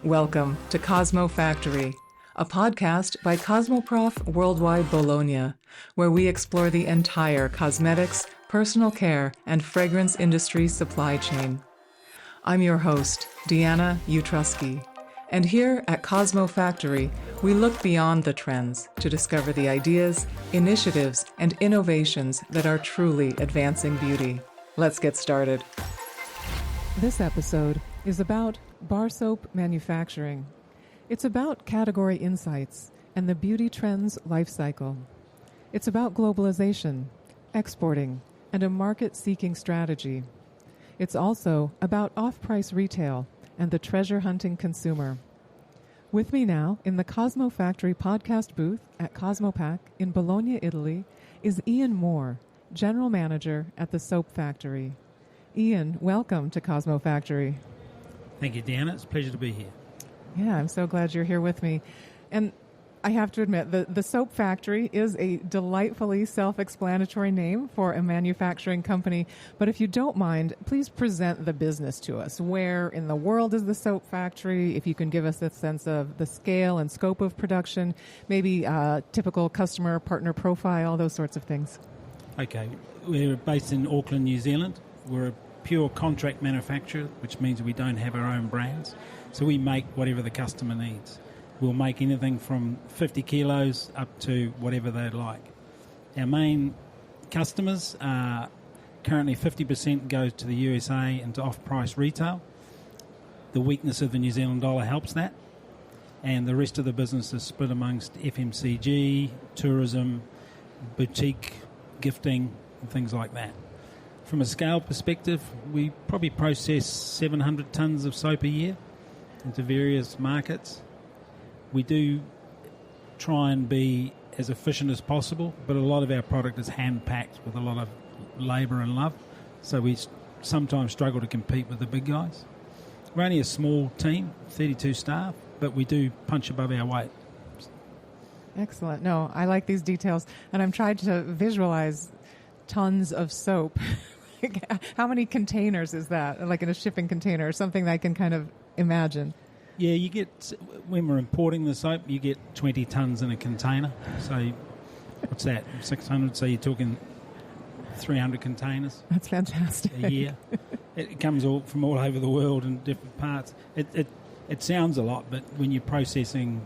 Welcome to CosmoFactory, a podcast by Cosmoprof Worldwide Bologna, where we explore the entire cosmetics, personal care, and fragrance industry supply chain. I'm your host, Deanna Utrusky, and here at CosmoFactory, we look beyond the trends to discover the ideas, initiatives, and innovations that are truly advancing beauty. Let's get started. This episode is about bar soap manufacturing. It's about category insights and the beauty trends life cycle. It's about globalization, exporting, and a market-seeking strategy. It's also about off-price retail and the treasure-hunting consumer. With me now in the CosmoFactory podcast booth at Cosmopac in Bologna, Italy, is Ian Moore, General Manager at the Soap Factory. Ian, welcome to CosmoFactory. Thank you, Deanna. It's a pleasure to be here. Yeah, I'm so glad you're here with me. And I have to admit, the Soap Factory is a delightfully self-explanatory name for a manufacturing company. But if you don't mind, please present the business to us. Where in the world is the Soap Factory? If you can give us a sense of the scale and scope of production, maybe typical customer partner profile, those sorts of things. Okay. We're based in Auckland, New Zealand. We're a pure contract manufacturer, which means we don't have our own brands. So we make whatever the customer needs. We'll make anything from 50 kilos up to whatever they'd like. Our main customers are currently 50% goes to the USA and to off-price retail. The weakness of the New Zealand dollar helps that. And the rest of the business is split amongst FMCG, tourism, boutique, gifting, and things like that. From a scale perspective, we probably process 700 tonnes of soap a year into various markets. We do try and be as efficient as possible, but a lot of our product is hand-packed with a lot of labour and love, so we sometimes struggle to compete with the big guys. We're only a small team, 32 staff, but we do punch above our weight. Excellent. No, I like these details, and I'm trying to visualize tons of soap. How many containers is that? Like in a shipping container or something that I can kind of imagine. Yeah, you get, when we're importing the soap, you get 20 tonnes in a container. So what's that, 600? So you're talking 300 containers. That's fantastic. A year. It comes from all over the world in different parts. It sounds a lot, but when you're processing,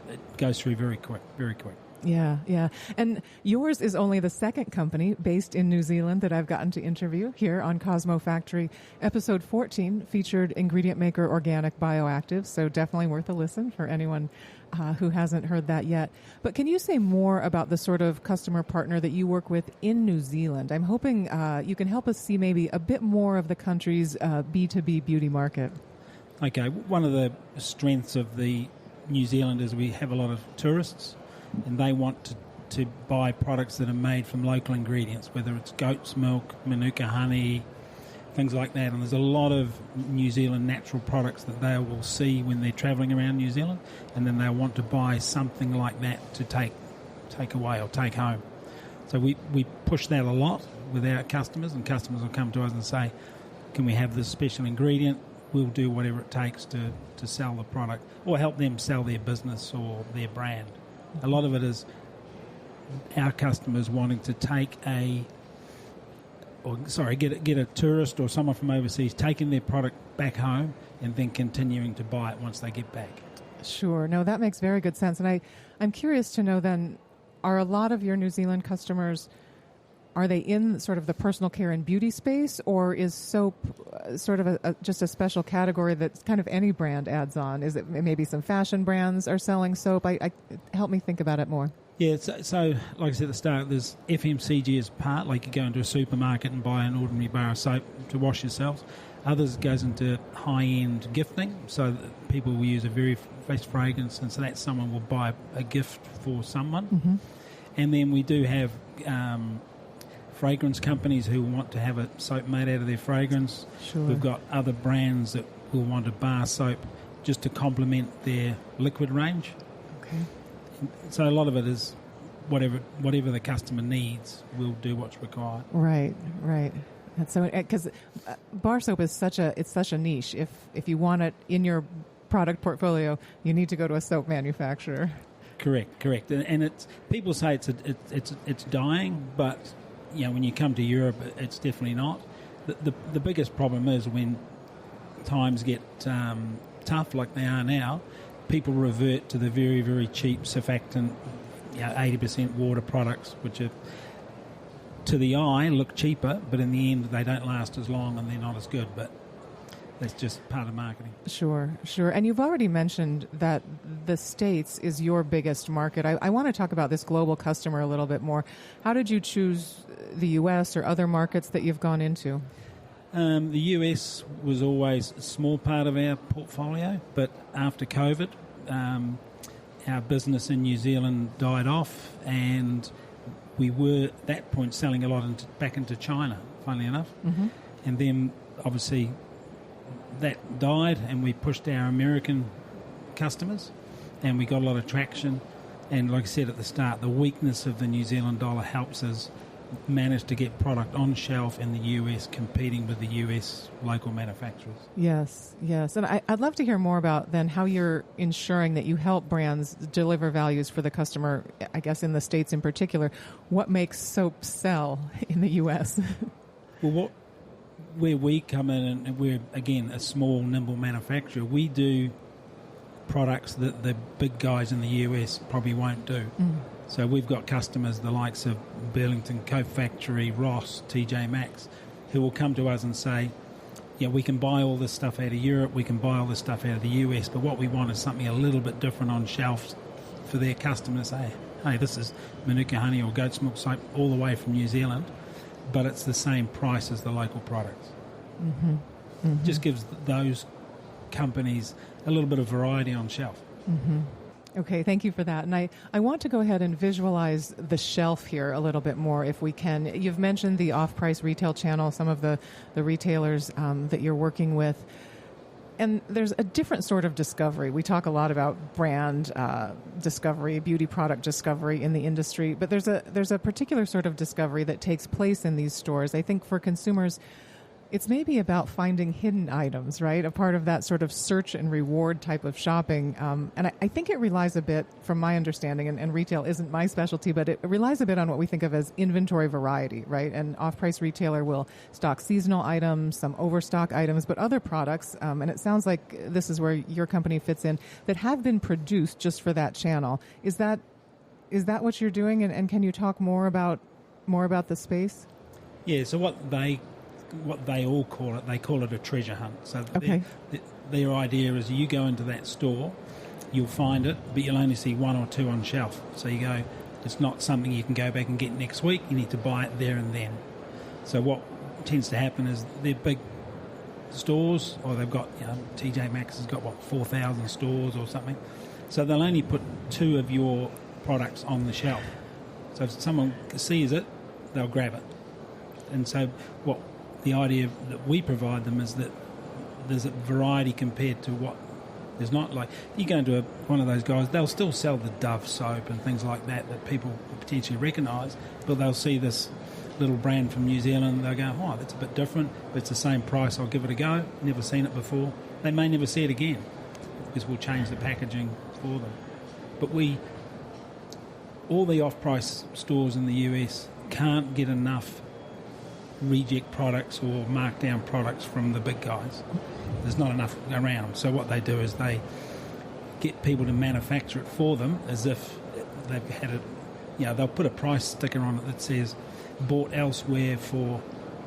it goes through very quick, very quick. Yeah. And yours is only the second company based in New Zealand that I've gotten to interview here on CosmoFactory. Episode 14 featured ingredient maker Organic Bioactives, so definitely worth a listen for anyone who hasn't heard that yet. But can you say more about the sort of customer partner that you work with in New Zealand? I'm hoping you can help us see maybe a bit more of the country's B2B beauty market. Okay, one of the strengths of the New Zealand is we have a lot of tourists, and they want to buy products that are made from local ingredients, whether it's goat's milk, manuka honey, things like that. And there's a lot of New Zealand natural products that they will see when they're travelling around New Zealand, and then they'll want to buy something like that to take away or take home. So we push that a lot with our customers, and customers will come to us and say, can we have this special ingredient? We'll do whatever it takes to sell the product or help them sell their business or their brand. A lot of it is our customers wanting to get a tourist or someone from overseas taking their product back home and then continuing to buy it once they get back. Sure. No, that makes very good sense. And I'm curious to know then, are a lot of your New Zealand customers, are they in sort of the personal care and beauty space, or is soap sort of just a special category that kind of any brand adds on? Is it maybe some fashion brands are selling soap? Help me think about it more. Yeah, so like I said at the start, there's FMCG as part, like you go into a supermarket and buy an ordinary bar of soap to wash yourselves. Others goes into high-end gifting, so that people will use a very fresh fragrance, and so that someone will buy a gift for someone. Mm-hmm. And then we do have fragrance companies who want to have a soap made out of their fragrance. Sure. We've got other brands that will want a bar soap just to complement their liquid range. Okay. So a lot of it is whatever the customer needs, we'll do what's required. Right. That's so, because bar soap is such a niche. If you want it in your product portfolio, you need to go to a soap manufacturer. Correct. And it's people say it's dying, but when you come to Europe, it's definitely not. The biggest problem is when times get tough like they are now, people revert to the very, very cheap surfactant, 80% water products, which are, to the eye, look cheaper, but in the end they don't last as long and they're not as good. But that's just part of marketing. Sure. And you've already mentioned that the States is your biggest market. I want to talk about this global customer a little bit more. How did you choose the U.S. or other markets that you've gone into? The US was always a small part of our portfolio, but after COVID, our business in New Zealand died off, and we were at that point selling a lot back into China, funnily enough. Mm-hmm. And then obviously that died, and we pushed our American customers, and we got a lot of traction. And like I said at the start, the weakness of the New Zealand dollar helps us manage to get product on shelf in the US competing with the US local manufacturers. Yes. And I'd love to hear more about then how you're ensuring that you help brands deliver values for the customer, I guess in the States in particular. What makes soap sell in the US? Well, where we come in, and we're, again, a small, nimble manufacturer, we do products that the big guys in the US probably won't do. Mm. So we've got customers, the likes of Burlington Coat Factory, Ross, TJ Maxx, who will come to us and say, we can buy all this stuff out of Europe, we can buy all this stuff out of the US, but what we want is something a little bit different on shelves for their customers to say, hey, this is Manuka honey or goat's milk soap all the way from New Zealand, but it's the same price as the local products. Mm-hmm. Mm-hmm. Just gives those companies a little bit of variety on shelf. Mm-hmm. Okay, thank you for that. And I want to go ahead and visualize the shelf here a little bit more if we can. You've mentioned the off-price retail channel, some of the retailers that you're working with. And there's a different sort of discovery. We talk a lot about brand discovery, beauty product discovery in the industry, but there's a particular sort of discovery that takes place in these stores. I think for consumers, it's maybe about finding hidden items, right? A part of that sort of search and reward type of shopping. And I think it relies a bit, from my understanding, and retail isn't my specialty, but it relies a bit on what we think of as inventory variety, right? An off-price retailer will stock seasonal items, some overstock items, but other products, and it sounds like this is where your company fits in, that have been produced just for that channel. Is that what you're doing? And can you talk more about the space? Yeah, so what they all call it, they call it a treasure hunt. So okay. Their idea is you go into that store, you'll find it, but you'll only see one or two on shelf. So you go, it's not something you can go back and get next week, you need to buy it there and then. So what tends to happen is they're big stores, or they've got, TJ Maxx has got, 4,000 stores or something. So they'll only put two of your products on the shelf. So if someone sees it, they'll grab it. And so the idea that we provide them is that there's a variety compared to what there's not. Like, you go into one of those guys, they'll still sell the Dove soap and things like that people potentially recognise, but they'll see this little brand from New Zealand, they'll go, oh, that's a bit different, but it's the same price, I'll give it a go. Never seen it before. They may never see it again because we'll change the packaging for them. But all the off-price stores in the US can't get enough reject products or markdown products from the big guys. There's not enough around. So what they do is they get people to manufacture it for them as if they've had it. They'll put a price sticker on it that says bought elsewhere for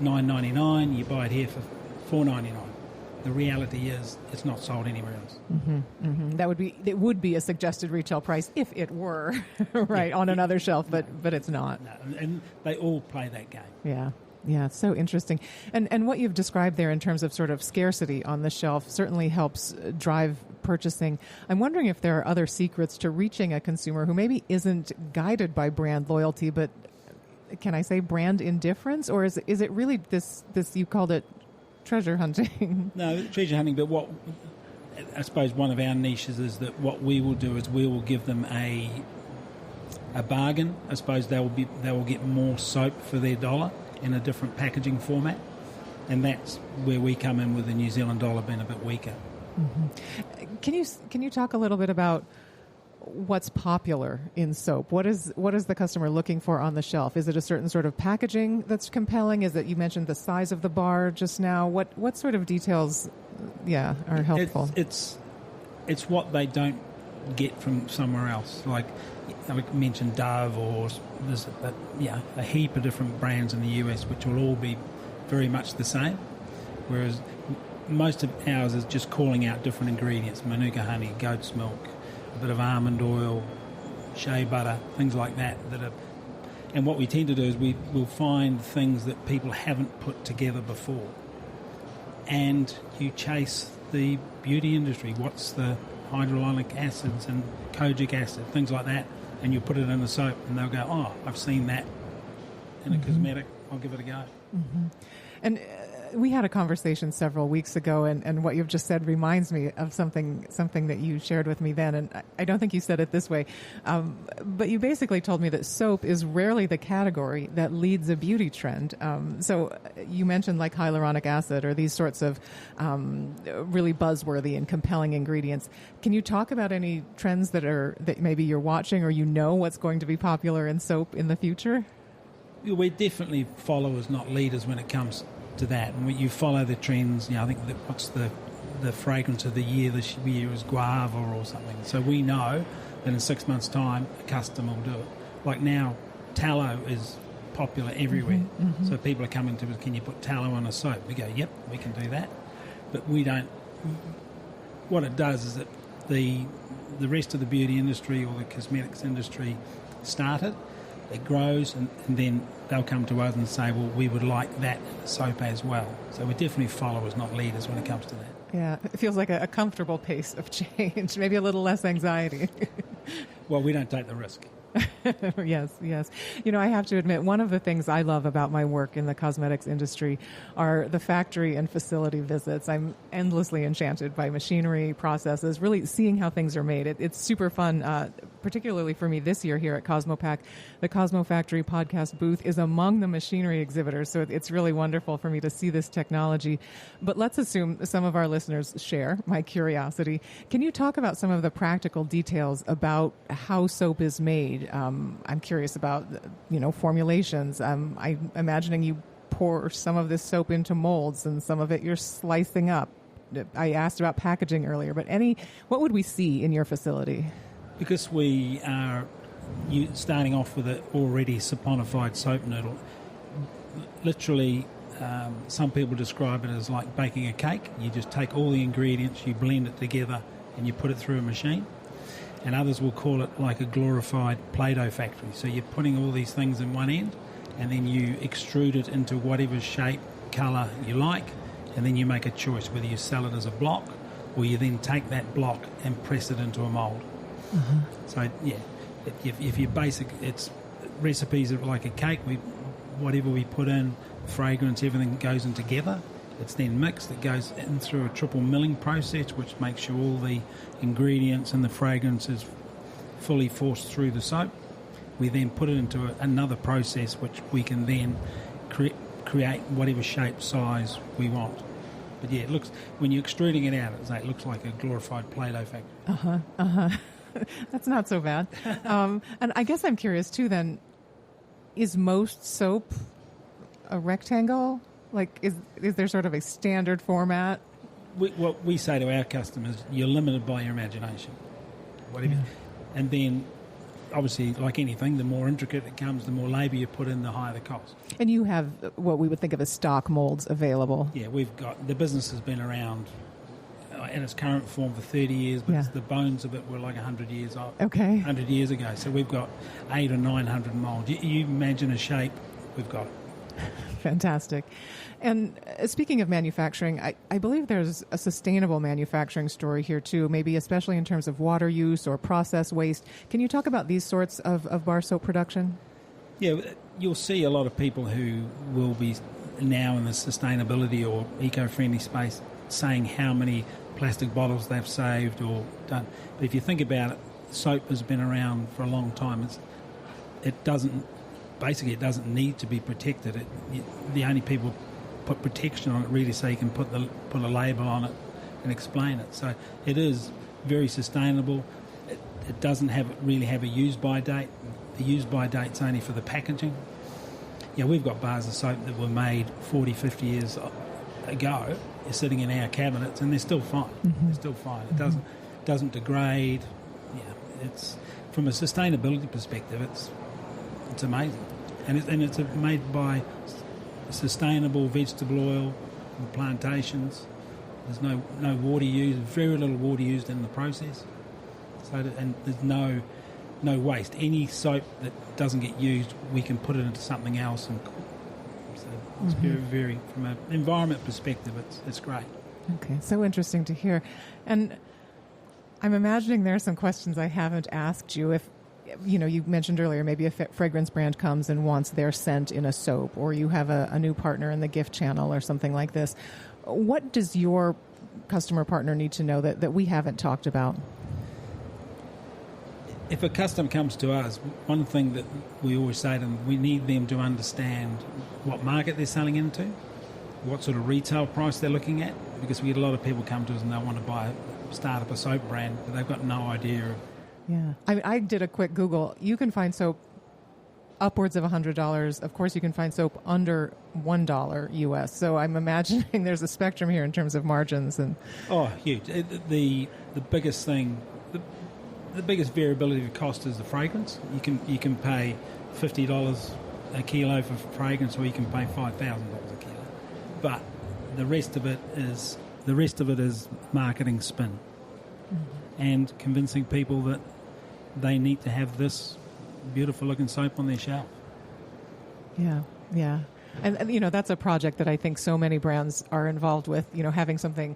$9.99, you buy it here for $4.99. The reality is it's not sold anywhere else. Mm-hmm, mm-hmm. It would be a suggested retail price if it were right on another shelf, but it's not. No, and they all play that game. Yeah, it's so interesting. And what you've described there in terms of sort of scarcity on the shelf certainly helps drive purchasing. I'm wondering if there are other secrets to reaching a consumer who maybe isn't guided by brand loyalty, but can I say brand indifference? Or is it really this you called it treasure hunting? No, treasure hunting, but what I suppose one of our niches is that what we will do is we will give them a bargain. I suppose they will get more soap for their dollar in a different packaging format, and that's where we come in with the New Zealand dollar being a bit weaker. Can you talk a little bit about what's popular in soap? What is the customer looking for on the shelf? Is it a certain sort of packaging that's compelling? Is it, you mentioned the size of the bar just now? What sort of details, are helpful? It's what they don't get from somewhere else. Like I mentioned Dove, or there's a heap of different brands in the US which will all be very much the same, whereas most of ours is just calling out different ingredients: manuka honey, goat's milk, a bit of almond oil, shea butter, things like that are. And what we tend to do is we'll find things that people haven't put together before, and you chase the beauty industry. What's the hyaluronic acids and kojic acid, things like that, and you put it in a soap, and they'll go, "Oh, I've seen that in a cosmetic. I'll give it a go." And we had a conversation several weeks ago, and what you've just said reminds me of something that you shared with me then, and I don't think you said it this way, but you basically told me that soap is rarely the category that leads a beauty trend. So you mentioned like hyaluronic acid or these sorts of really buzzworthy and compelling ingredients. Can you talk about any trends that maybe you're watching, or what's going to be popular in soap in the future? We're definitely followers, not leaders, when it comes to that. And you follow the trends. I think what's the fragrance of the year this year is guava or something. So we know that in 6 months' time, a customer will do it. Like now, tallow is popular everywhere. So people are coming to us, "Can you put tallow on a soap?" We go, "Yep, we can do that." But we don't. What it does is that the rest of the beauty industry or the cosmetics industry started. It grows, and then they'll come to us and say, "Well, we would like that soap as well." So we're definitely followers, not leaders, when it comes to that. Yeah, it feels like a comfortable pace of change, maybe a little less anxiety. Well, we don't take the risk. Yes. I have to admit, one of the things I love about my work in the cosmetics industry are the factory and facility visits. I'm endlessly enchanted by machinery, processes, really seeing how things are made. It's super fun, particularly for me this year here at CosmoPack. The CosmoFactory podcast booth is among the machinery exhibitors, so it's really wonderful for me to see this technology. But let's assume some of our listeners share my curiosity. Can you talk about some of the practical details about how soap is made? I'm curious about, formulations. I'm imagining you pour some of this soap into molds and some of it you're slicing up. I asked about packaging earlier, but what would we see in your facility? Because we are starting off with an already saponified soap noodle, literally some people describe it as like baking a cake. You just take all the ingredients, you blend it together, and you put it through a machine. And others will call it like a glorified Play-Doh factory. So you're putting all these things in one end, and then you extrude it into whatever shape, colour you like, and then you make a choice whether you sell it as a block or you then take that block and press it into a mould. So, if you it's recipes are like a cake. Whatever we put in, fragrance, everything goes in together. It's then mixed. It goes in through a triple milling process, which makes sure all the ingredients and the fragrance is fully forced through the soap. We then put it into another process, which we can then create whatever shape, size we want. But yeah, it looks, when you're extruding it out, it looks like a glorified Play-Doh factory. That's not so bad. And I guess I'm curious too. Then, is most soap a rectangle? Like, is there sort of a standard format? What we say to our customers, you're limited by your imagination. Whatever. And then, obviously, like anything, the more intricate it comes, the more labour you put in, the higher the cost. And you have what we would think of as stock moulds available. Yeah, the business has been around in its current form for 30 years, but the bones of it were like 100 years old. Okay. 100 years ago. So we've got 800 or 900 moulds. You imagine a shape, we've got it. Fantastic. And speaking of manufacturing, I believe there's a sustainable manufacturing story here too, maybe especially in terms of water use or process waste. Can you talk about these sorts of bar soap production? Yeah, you'll see a lot of people who will be now in the sustainability or eco-friendly space saying how many plastic bottles they've saved or done. But if you think about it, soap has been around for a long time. It doesn't need to be protected. The only people put protection on it really so you can put a label on it and explain it. So it is very sustainable. It doesn't really have a use-by date. The use-by date's only for the packaging. Yeah, we've got bars of soap that were made 40, 50 years ago, are sitting in our cabinets, and they're still fine. Mm-hmm. They're still fine. It doesn't degrade. Yeah, it's from a sustainability perspective, it's amazing, and it's made by sustainable vegetable oil from plantations. There's no water used, very little water used in the process. So and there's no waste. Any soap that doesn't get used, we can put it into something else, and so it's very, very, from an environment perspective, it's great. Okay, so interesting to hear. And I'm imagining there are some questions I haven't asked you. If you mentioned earlier, maybe a fragrance brand comes and wants their scent in a soap, or you have a new partner in the gift channel or something like this. What does your customer partner need to know that we haven't talked about? If a customer comes to us, one thing that we always say to them, we need them to understand what market they're selling into, what sort of retail price they're looking at, because we get a lot of people come to us and they want to start up a soap brand, but they've got no idea of. Yeah, I did a quick Google. You can find soap upwards of $100. Of course, you can find soap under $1 US. So I'm imagining there's a spectrum here in terms of margins. And huge. The biggest thing, the biggest variability of cost is the fragrance. You can pay $50 a kilo for fragrance, or you can pay $5,000 a kilo. But the rest of it is marketing spin, and convincing people that they need to have this beautiful looking soap on their shelf. Yeah. And that's a project that I think so many brands are involved with, having something,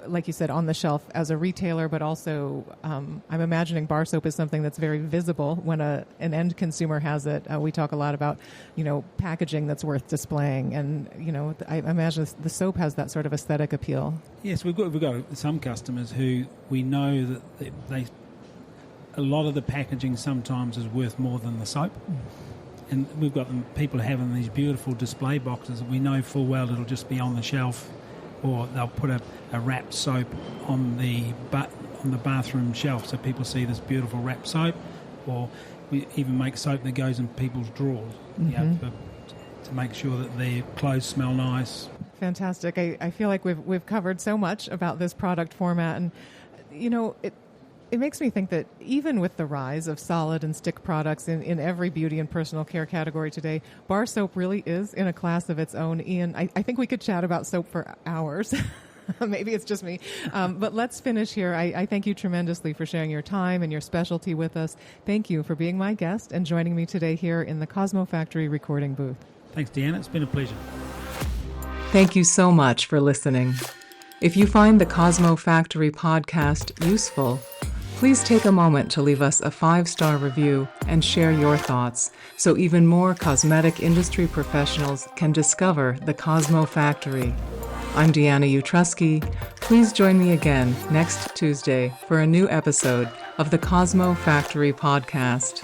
like you said, on the shelf as a retailer, but also I'm imagining bar soap is something that's very visible when an end consumer has it. We talk a lot about, packaging that's worth displaying. And, I imagine the soap has that sort of aesthetic appeal. Yes, we've got some customers who we know that a lot of the packaging sometimes is worth more than the soap. And we've got people having these beautiful display boxes that we know full well it'll just be on the shelf, or they'll put a wrapped soap on the bathroom shelf so people see this beautiful wrapped soap, or we even make soap that goes in people's drawers to make sure that their clothes smell nice. Fantastic. I feel like we've covered so much about this product format, and it makes me think that even with the rise of solid and stick products in every beauty and personal care category today, bar soap really is in a class of its own. Ian, I think we could chat about soap for hours. Maybe it's just me. But let's finish here. I thank you tremendously for sharing your time and your specialty with us. Thank you for being my guest and joining me today here in the CosmoFactory recording booth. Thanks, Deanna. It's been a pleasure. Thank you so much for listening. If you find the CosmoFactory podcast useful, please take a moment to leave us a 5-star review and share your thoughts so even more cosmetic industry professionals can discover the CosmoFactory. I'm Deanna Utrusky. Please join me again next Tuesday for a new episode of the CosmoFactory podcast.